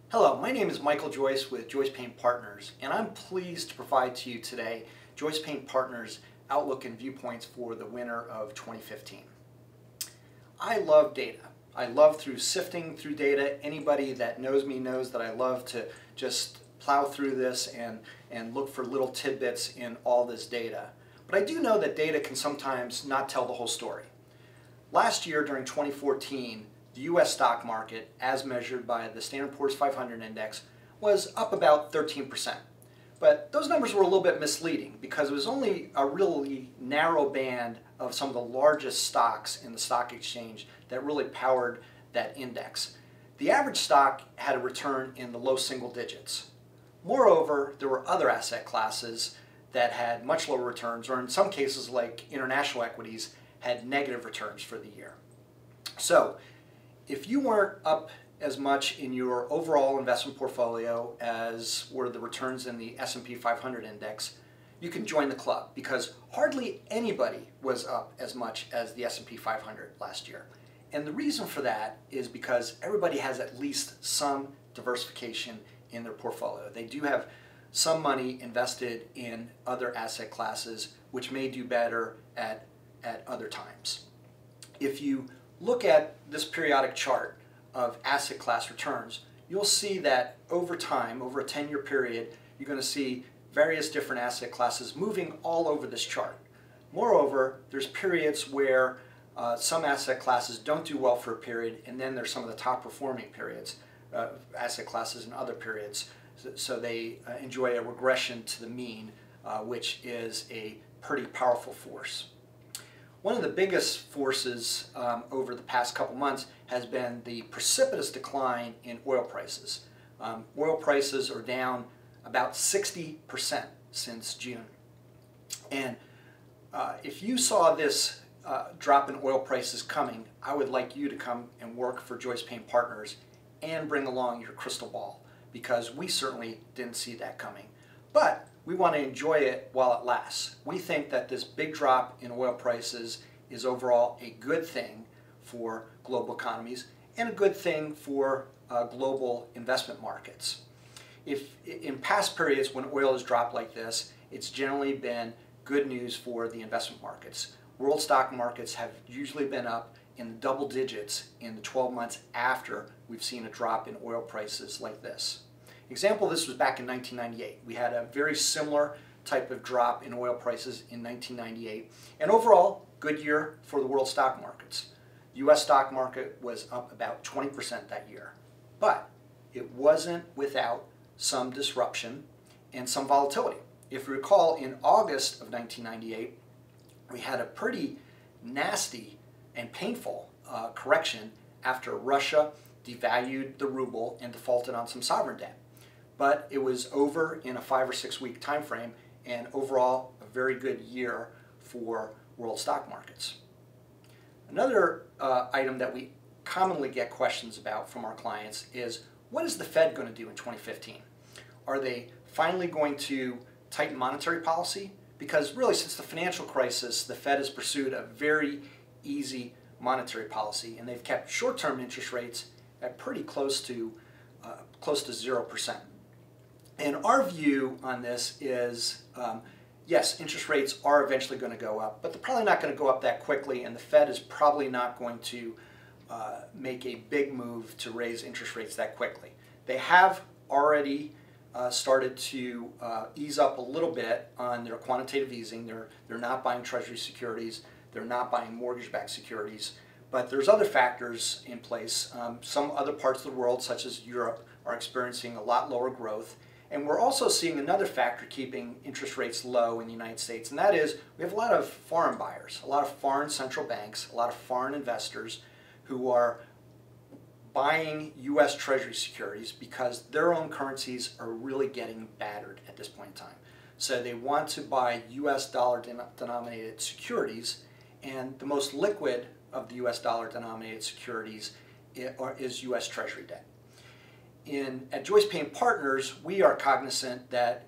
Hello, my name is Michael Joyce with JoycePayne Partners, and I'm pleased to provide to you today JoycePayne Partners' outlook and viewpoints for the winter of 2015. I love data. I love sifting through data. Anybody that knows me knows that I love to just plow through this and look for little tidbits in all this data. But I do know that data can sometimes not tell the whole story. Last year, during 2014, the U.S. stock market, as measured by the Standard & Poor's 500 index, was up about 13%. But those numbers were a little bit misleading because it was only a really narrow band of some of the largest stocks in the stock exchange that really powered that index. The average stock had a return in the low single digits. Moreover, there were other asset classes that had much lower returns, or in some cases like international equities, had negative returns for the year. So, if you weren't up as much in your overall investment portfolio as were the returns in the S&P 500 index, you can join the club because hardly anybody was up as much as the S&P 500 last year. And the reason for that is because everybody has at least some diversification in their portfolio. They do have some money invested in other asset classes which may do better at other times. If you look at this periodic chart of asset class returns, you'll see that over time, over a 10-year period, you're going to see various different asset classes moving all over this chart. Moreover, there's periods where some asset classes don't do well for a period, and then there's some of the top performing periods, asset classes in other periods. So they enjoy a regression to the mean, which is a pretty powerful force. One of the biggest forces over the past couple months has been the precipitous decline in oil prices. Oil prices are down about 60% since June. And if you saw this drop in oil prices coming, I would like you to come and work for JoycePayne Partners and bring along your crystal ball, because we certainly didn't see that coming. But we want to enjoy it while it lasts. We think that this big drop in oil prices is overall a good thing for global economies and a good thing for global investment markets. If in past periods when oil has dropped like this, it's generally been good news for the investment markets. World stock markets have usually been up in the double digits in the 12 months after we've seen a drop in oil prices like this. Example, this was back in 1998. We had a very similar type of drop in oil prices in 1998. And overall, good year for the world stock markets. The U.S. stock market was up about 20% that year. But it wasn't without some disruption and some volatility. If you recall, in August of 1998, we had a pretty nasty and painful correction after Russia devalued the ruble and defaulted on some sovereign debt. But it was over in a 5 or 6 week time frame, and overall a very good year for world stock markets. Another item that we commonly get questions about from our clients is, what is the Fed going to do in 2015? Are they finally going to tighten monetary policy? Because really, since the financial crisis, the Fed has pursued a very easy monetary policy, and they've kept short-term interest rates at pretty close to 0%. And our view on this is, yes, interest rates are eventually going to go up, but they're probably not going to go up that quickly, and the Fed is probably not going to make a big move to raise interest rates that quickly. They have already started to ease up a little bit on their quantitative easing. They're not buying Treasury securities. They're not buying mortgage-backed securities. But there's other factors in place. Some other parts of the world, such as Europe, are experiencing a lot lower growth. And we're also seeing another factor keeping interest rates low in the United States, and that is we have a lot of foreign buyers, a lot of foreign central banks, a lot of foreign investors who are buying U.S. Treasury securities because their own currencies are really getting battered at this point in time. So they want to buy U.S. dollar denominated securities, and the most liquid of the U.S. dollar denominated securities is U.S. Treasury debt. At JoycePayne Partners, we are cognizant that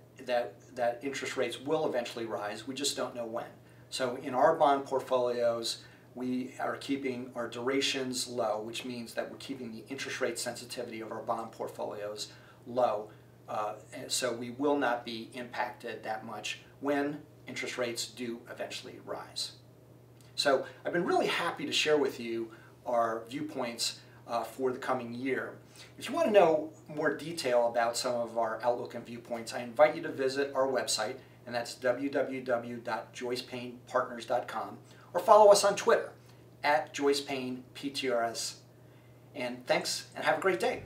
interest rates will eventually rise. We just don't know when. So in our bond portfolios, we are keeping our durations low, which means that we're keeping the interest rate sensitivity of our bond portfolios low. And so we will not be impacted that much when interest rates do eventually rise. So I've been really happy to share with you our viewpoints for the coming year. If you want to know more detail about some of our outlook and viewpoints, I invite you to visit our website, and that's www.JoycePaynePartners.com, or follow us on Twitter @JoycePaynePTRS. And thanks, and have a great day.